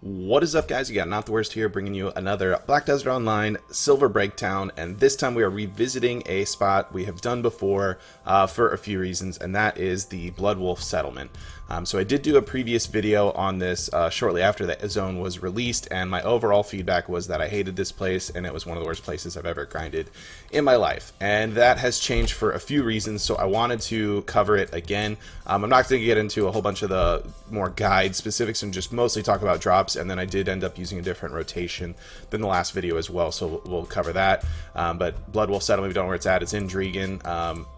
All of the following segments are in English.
What is up, guys? You got Not the Worst here, bringing you another Black Desert Online Silver Breakdown, and this time we are revisiting a spot we have done before for a few reasons, and that is the Blood Wolf Settlement. So I did do a previous video on this shortly after the zone was released, and my overall feedback was that I hated this place, and it was one of the worst places I've ever grinded in my life. And that has changed for a few reasons, so I wanted to cover it again. I'm not going to get into a whole bunch of the more guide specifics and just mostly talk about drops, and then I did end up using a different rotation than the last video as well, so we'll cover that. But Blood Wolf Settlement, we don't know where it's at. It's in Dregan.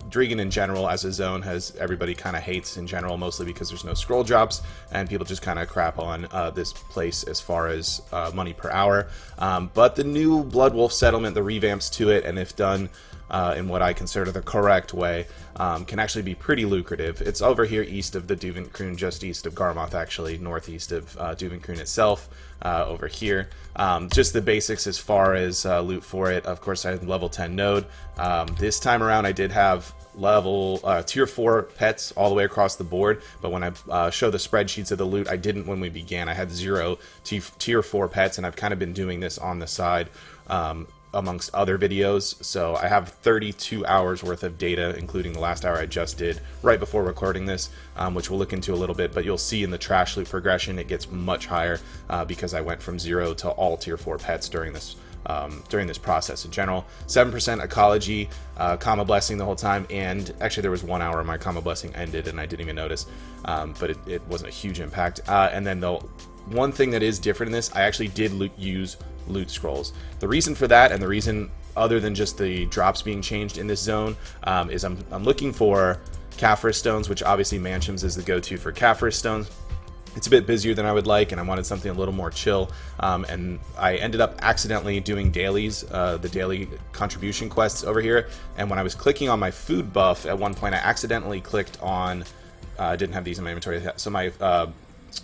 Dregan in general as a zone everybody kind of hates in general, mostly because there's no scroll drops and people just kind of crap on this place as far as money per hour. But the new Blood Wolf Settlement, the revamps to it, and if done in what I consider the correct way, can actually be pretty lucrative. It's over here east of the Duvenkroon, just east of Garmoth, actually, northeast of Duvenkroon itself, over here. Just the basics as far as loot for it. Of course, I have level 10 node. This time around, I did have level tier 4 pets all the way across the board, but when I show the spreadsheets of the loot, I didn't when we began. I had 0 tier 4 pets, and I've kind of been doing this on the side amongst other videos. So I have 32 hours worth of data, including the last hour I just did right before recording this, which we'll look into a little bit. But you'll see in the trash loot progression it gets much higher because I went from 0 to all tier 4 pets during this process. In general, 7% ecology, comma blessing the whole time, and actually there was 1 hour my comma blessing ended and I didn't even notice, but it wasn't a huge impact. And then the one thing that is different in this, I actually did use loot scrolls. The reason for that, and the reason other than just the drops being changed in this zone, is I'm looking for Caphras stones, which obviously Mansions is the go-to for Caphras stones. It's a bit busier than I would like, and I wanted something a little more chill, and I ended up accidentally doing dailies, the daily contribution quests over here, and when I was clicking on my food buff, at one point I accidentally clicked on, I didn't have these in my inventory, so my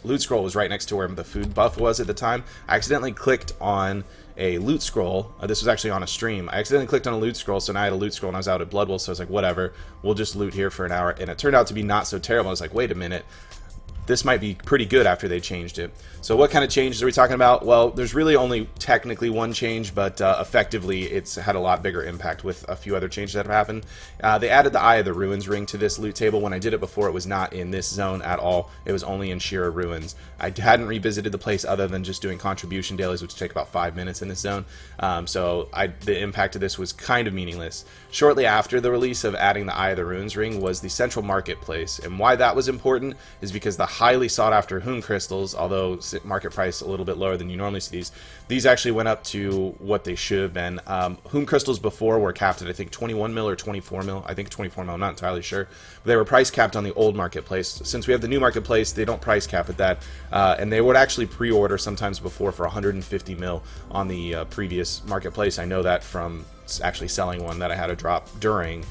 loot scroll was right next to where the food buff was at the time. I accidentally clicked on a loot scroll. This was actually on a stream. I accidentally clicked on a loot scroll, so now I had a loot scroll and I was out at Blood Wolf, so I was like, whatever, we'll just loot here for an hour, and it turned out to be not so terrible. I was like, wait a minute, this might be pretty good after they changed it. So what kind of changes are we talking about? Well, there's really only technically one change, but effectively it's had a lot bigger impact with a few other changes that have happened. They added the Eye of the Ruins ring to this loot table. When I did it before, it was not in this zone at all. It was only in Shira Ruins. I hadn't revisited the place other than just doing contribution dailies, which take about 5 minutes in this zone. So the impact of this was kind of meaningless. Shortly after the release of adding the Eye of the Ruins ring was the central marketplace, and why that was important is because the highly sought after Hoon crystals, although market price a little bit lower than you normally see these actually went up to what they should have been. Hoon crystals before were capped at I think 21 mil or 24 mil. I think 24 mil, I'm not entirely sure. But they were price capped on the old marketplace. Since we have the new marketplace, they don't price cap at that, and they would actually pre-order sometimes before for 150 mil on the previous marketplace. I know that from actually selling one that I had to drop during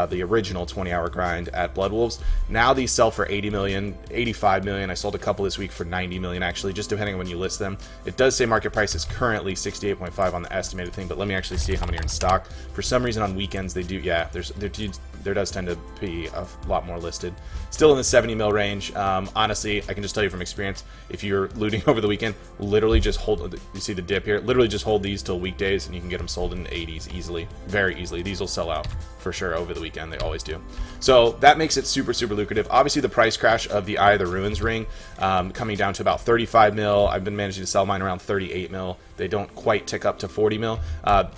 the original 20-hour grind at Blood Wolves. Now these sell for 80 million, 85 million. I sold a couple this week for 90 million, actually, just depending on when you list them. It does say market price is currently 68.5 on the estimated thing, but let me actually see how many are in stock. For some reason on weekends they do, yeah, there does tend to be a lot more listed. Still in the 70 mil range. Honestly, I can just tell you from experience, if you're looting over the weekend, literally just hold, you see the dip here, literally just hold these till weekdays and you can get them sold in the 80s easily, very easily. These will sell out for sure over the weekend, they always do. So that makes it super lucrative. Obviously the price crash of the Eye of the Ruins ring, coming down to about 35 mil. I've been managing to sell mine around 38 mil. They don't quite tick up to 40 mil.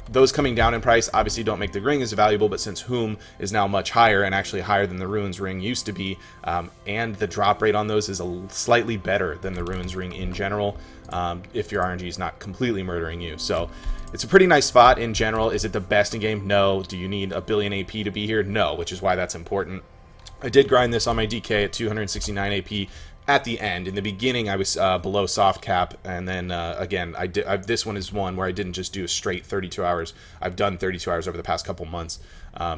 Those coming down in price obviously don't make the ring as valuable, but since Whom is now much higher, and actually higher than the Ruins ring used to be, and the drop rate on those is slightly better than the Ruins ring in general, if your RNG is not completely murdering you. So it's a pretty nice spot in general. Is it the best in game? No. Do you need a billion AP to be here? No, which is why that's important. I did grind this on my DK at 269 AP at the end. In the beginning, I was below soft cap, and then again, this one is one where I didn't just do a straight 32 hours. I've done 32 hours over the past couple months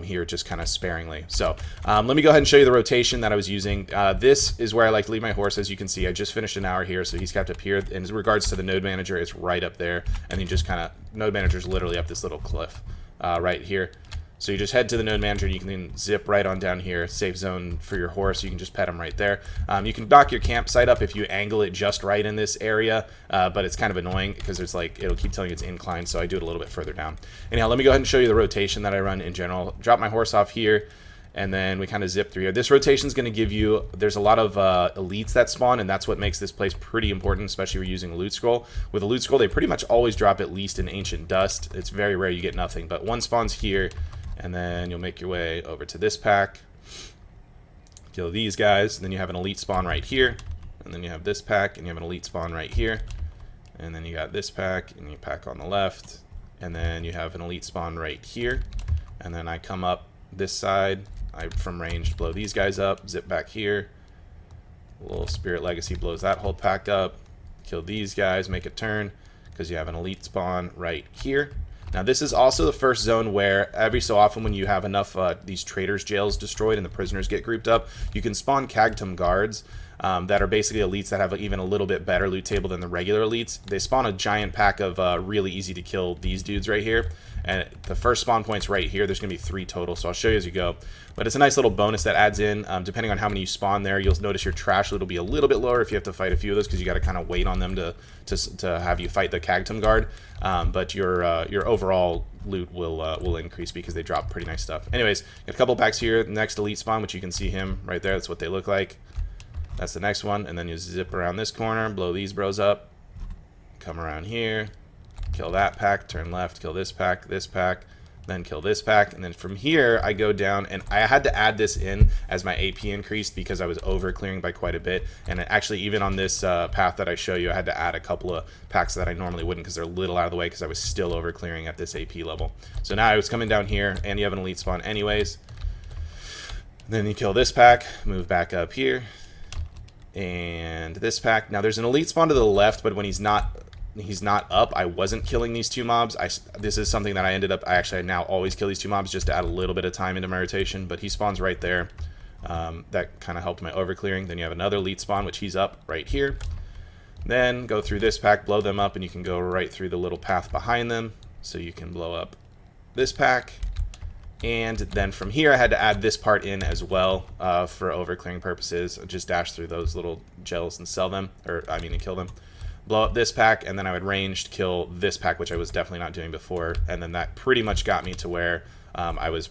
here, just kind of sparingly. So let me go ahead and show you the rotation that I was using. This is where I like to leave my horse. As you can see, I just finished an hour here, so he's kept up here. In regards to the node manager, it's right up there, and he just kind of, node manager is literally up this little cliff right here. So you just head to the node manager, and you can then zip right on down here, safe zone for your horse. You can just pet him right there. You can dock your campsite up if you angle it just right in this area, but it's kind of annoying because there's like, it'll keep telling you it's inclined, so I do it a little bit further down. Anyhow, let me go ahead and show you the rotation that I run in general. Drop my horse off here, and then we kind of zip through here. This rotation is going to give you, there's a lot of elites that spawn, and that's what makes this place pretty important, especially if you're using a loot scroll. With a loot scroll, they pretty much always drop at least an ancient dust. It's very rare you get nothing, but one spawns here, and then you'll make your way over to this pack, kill these guys, and then you have an elite spawn right here, and then you have this pack, and you have an elite spawn right here, and then you got this pack, and you pack on the left, and then you have an elite spawn right here, and then I come up this side, I from range blow these guys up, zip back here, a little Spirit Legacy blows that whole pack up, kill these guys, make a turn, because you have an elite spawn right here. Now this is also the first zone where every so often when you have enough these traders jails destroyed and the prisoners get grouped up, you can spawn Cagtum guards that are basically elites that have even a little bit better loot table than the regular elites. They spawn a giant pack of really easy to kill these dudes right here, and the first spawn point's right here. There's gonna be 3 total, so I'll show you as you go. But it's a nice little bonus that adds in. Depending on how many you spawn there, you'll notice your trash loot will be a little bit lower if you have to fight a few of those, because you got to kind of wait on them to have you fight the Cagtum guard. But your overall loot will increase because they drop pretty nice stuff. Anyways, got a couple packs here. Next elite spawn, which you can see him right there. That's what they look like. That's the next one, and then you zip around this corner, blow these bros up, come around here, kill that pack, turn left, kill this pack, then kill this pack, and then from here I go down, and I had to add this in as my AP increased because I was over clearing by quite a bit. And actually, even on this path that I show you, I had to add a couple of packs that I normally wouldn't because they're a little out of the way because I was still over clearing at this AP level. So now I was coming down here, and you have an elite spawn anyways. Then you kill this pack, move back up here, and this pack. Now there's an elite spawn to the left, but when he's not up, I wasn't killing these 2 mobs. This is something that I now always kill these 2 mobs just to add a little bit of time into my rotation, but he spawns right there. That kind of helped my overclearing. Then you have another elite spawn, which he's up right here. Then go through this pack, blow them up, and you can go right through the little path behind them, so you can blow up this pack. And then from here, I had to add this part in as well for overclearing purposes. Just dash through those little gels and sell them, and kill them. Blow up this pack, and then I would ranged kill this pack, which I was definitely not doing before. And then that pretty much got me to where I was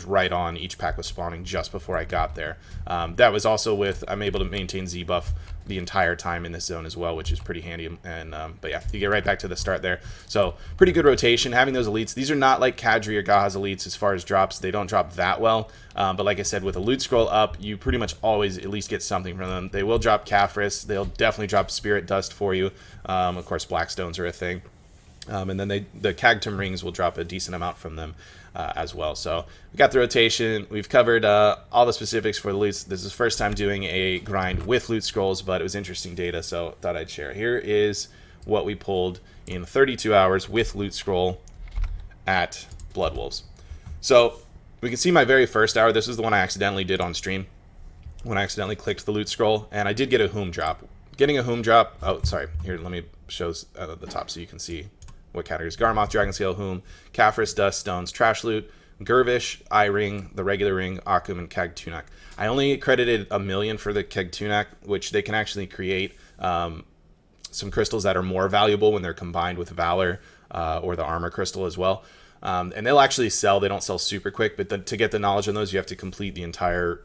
right on. Each pack was spawning just before I got there. That was also with, I'm able to maintain Z buff the entire time in this zone as well, which is pretty handy. And but yeah, you get right back to the start there. So pretty good rotation. Having those elites, these are not like Kadri or Gaha's elites as far as drops. They don't drop that well. But like I said, with a loot scroll up, you pretty much always at least get something from them. They will drop Caphras. They'll definitely drop Spirit Dust for you. Of course, Blackstones are a thing. And then the Cagtum rings will drop a decent amount from them as well. So we got the rotation. We've covered all the specifics for the loots. This is the first time doing a grind with loot scrolls, but it was interesting data, so thought I'd share. Here is what we pulled in 32 hours with loot scroll at Blood Wolves. So we can see my very first hour. This is the one I accidentally did on stream when I accidentally clicked the loot scroll, and I did get a Whom drop. Getting a Whom drop, oh, sorry, here, let me show at the top so you can see what categories. Garmoth, Dragonscale, Whom, Caphras, Dust, Stones, Trash Loot, Gervish, Eye Ring, the regular ring, Akum, and Kagtunak. I only credited 1 million for the Kagtunak, which they can actually create some crystals that are more valuable when they're combined with Valor or the Armor Crystal as well. And they'll actually sell. They don't sell super quick, but to get the knowledge on those, you have to complete the entire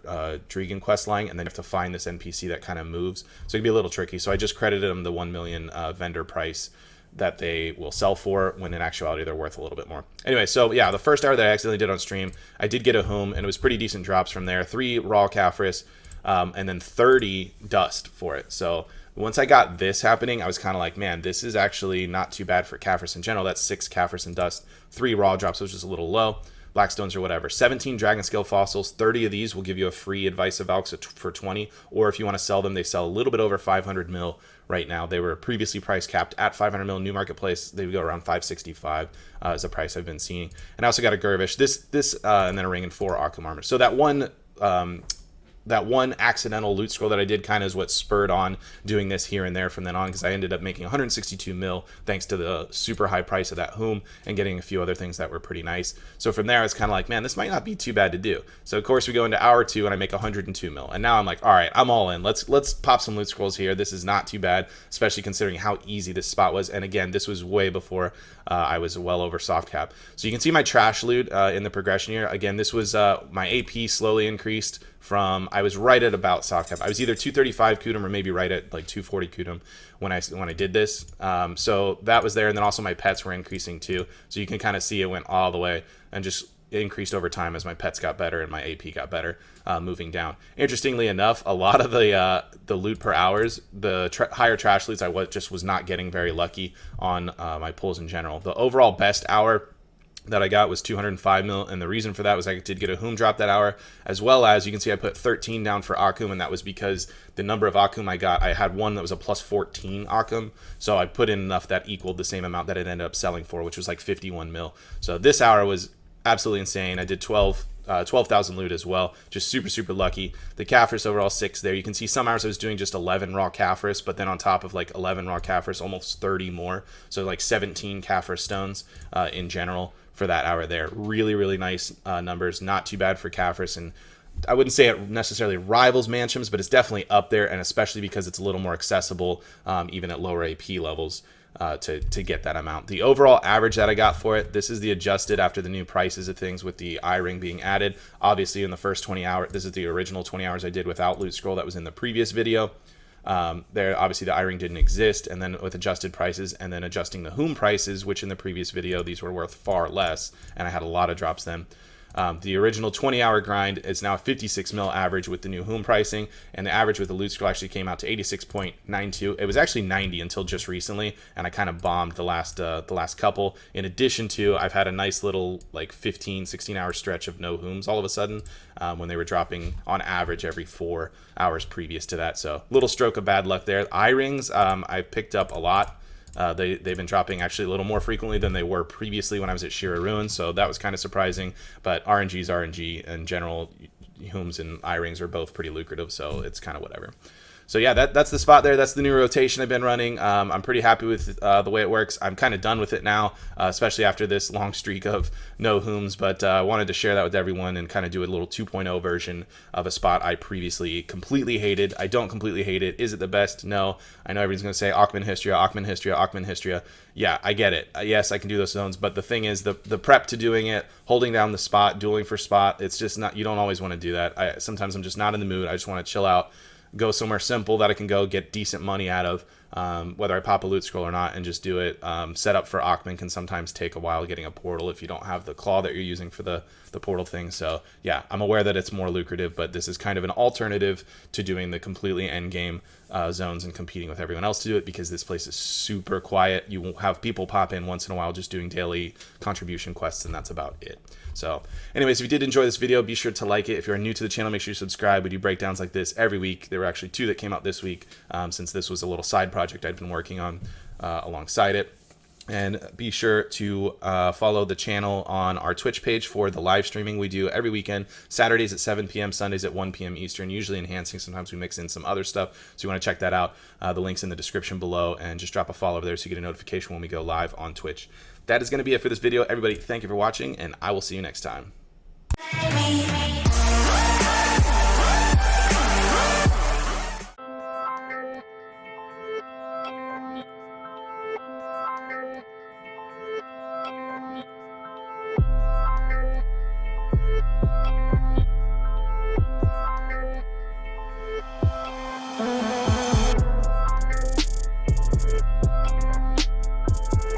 Dregan quest line, and then you have to find this NPC that kind of moves. So it can be a little tricky. So I just credited them the 1 million vendor price that they will sell for, when in actuality they're worth a little bit more. Anyway, so yeah, the first hour that I accidentally did on stream, I did get a Whom, and it was pretty decent drops from there. 3 raw Caphras, and then 30 dust for it. So once I got this happening, I was kind of like, man, this is actually not too bad for Caphras in general. That's 6 Caphras and dust, 3 raw drops, which is a little low. Blackstones or whatever. 17 Dragonscale fossils. 30 of these will give you a free Advice of Valks for 20. Or if you want to sell them, they sell a little bit over 500 mil right now. They were previously price capped at 500 mil. New marketplace, they would go around 565 is the price I've been seeing. And I also got a Gervish. This and then a ring and 4 Akum armor. So that one that one accidental loot scroll that I did kind of is what spurred on doing this here and there from then on, because I ended up making 162 mil thanks to the super high price of that Whom and getting a few other things that were pretty nice. So from there, I was kind of like, man, this might not be too bad to do. So of course we go into hour 2 and I make 102 mil. And now I'm like, all right, I'm all in. Let's pop some loot scrolls here. This is not too bad, especially considering how easy this spot was. And again, this was way before I was well over soft cap. So you can see my trash loot in the progression here. Again, this was my AP slowly increased from, I was right at about soft cap. I was either 235 Kudum or maybe right at like 240 Kudum when I did this. So that was there. And then also my pets were increasing too. So you can kind of see it went all the way and just increased over time as my pets got better and my AP got better moving down. Interestingly enough, a lot of the loot per hours, the higher trash loots, I was not getting very lucky on my pulls in general. The overall best hour that I got was 205 mil, and the reason for that was I did get a Whom drop that hour, as well as you can see I put 13 down for Akum, and that was because the number of Akum I got, I had one that was a plus 14 Akum, so I put in enough that equaled the same amount that it ended up selling for, which was like 51 mil. So this hour was absolutely insane. I did 12,000 loot as well, just super lucky. The Caphras overall 6 there. You can see some hours I was doing just 11 raw Caphras, but then on top of like 11 raw Caphras, almost 30 more, so like 17 Caphras stones in general for that hour there. Really nice numbers, not too bad for Caphras, and I wouldn't say it necessarily rivals Mansham's, but it's definitely up there, and especially because it's a little more accessible even at lower AP levels to get that amount. The overall average that I got for it, this is the adjusted after the new prices of things with the eye-ring being added. Obviously in the first 20 hours, this is the original 20 hours I did without loot scroll that was in the previous video. There obviously the eye-ring didn't exist, and then with adjusted prices and then adjusting the Whom prices, which in the previous video these were worth far less, and I had a lot of drops then. The original 20-hour grind is now 56 mil average with the new Whom pricing, and the average with the loot scroll actually came out to 86.92. It was actually 90 until just recently, and I kind of bombed the last couple. In addition to, I've had a nice little like 16 hour stretch of no Whoms all of a sudden when they were dropping on average every 4 hours previous to that. So little stroke of bad luck there. Eye rings I picked up a lot. They've been dropping actually a little more frequently than they were previously when I was at Shira Ruin, so that was kind of surprising. But RNG is RNG. In general, Whoms and eye rings are both pretty lucrative, so it's kind of whatever. So yeah, that's the spot there. That's the new rotation I've been running. I'm pretty happy with the way it works. I'm kind of done with it now, especially after this long streak of no Whoms, but I wanted to share that with everyone and kind of do a little 2.0 version of a spot I previously completely hated. I don't completely hate it. Is it the best? No. I know everyone's going to say Akhman Hystria, Akhman Hystria, Akhman Hystria. Yeah, I get it. Yes, I can do those zones, but the thing is the prep to doing it, holding down the spot, dueling for spot, it's just not, you don't always want to do that. Sometimes I'm just not in the mood. I just want to chill out, go somewhere simple that I can go get decent money out of, whether I pop a loot scroll or not, and just do it. Set up for Akhman can sometimes take a while getting a portal if you don't have the claw that you're using for the portal thing. So yeah, I'm aware that it's more lucrative, but this is kind of an alternative to doing the completely end game zones and competing with everyone else to do it, because this place is super quiet. You will have people pop in once in a while just doing daily contribution quests, and that's about it. So anyways, if you did enjoy this video, be sure to like it. If you're new to the channel, make sure you subscribe. We do breakdowns like this every week. There were actually 2 that came out this week, since this was a little side project I'd been working on alongside it. And be sure to follow the channel on our Twitch page for the live streaming we do every weekend, Saturdays at 7 p.m., Sundays at 1 p.m. Eastern, usually enhancing. Sometimes we mix in some other stuff, so you want to check that out. The link's in the description below, and just drop a follow over there so you get a notification when we go live on Twitch. That is going to be it for this video. Everybody, thank you for watching, and I will see you next time.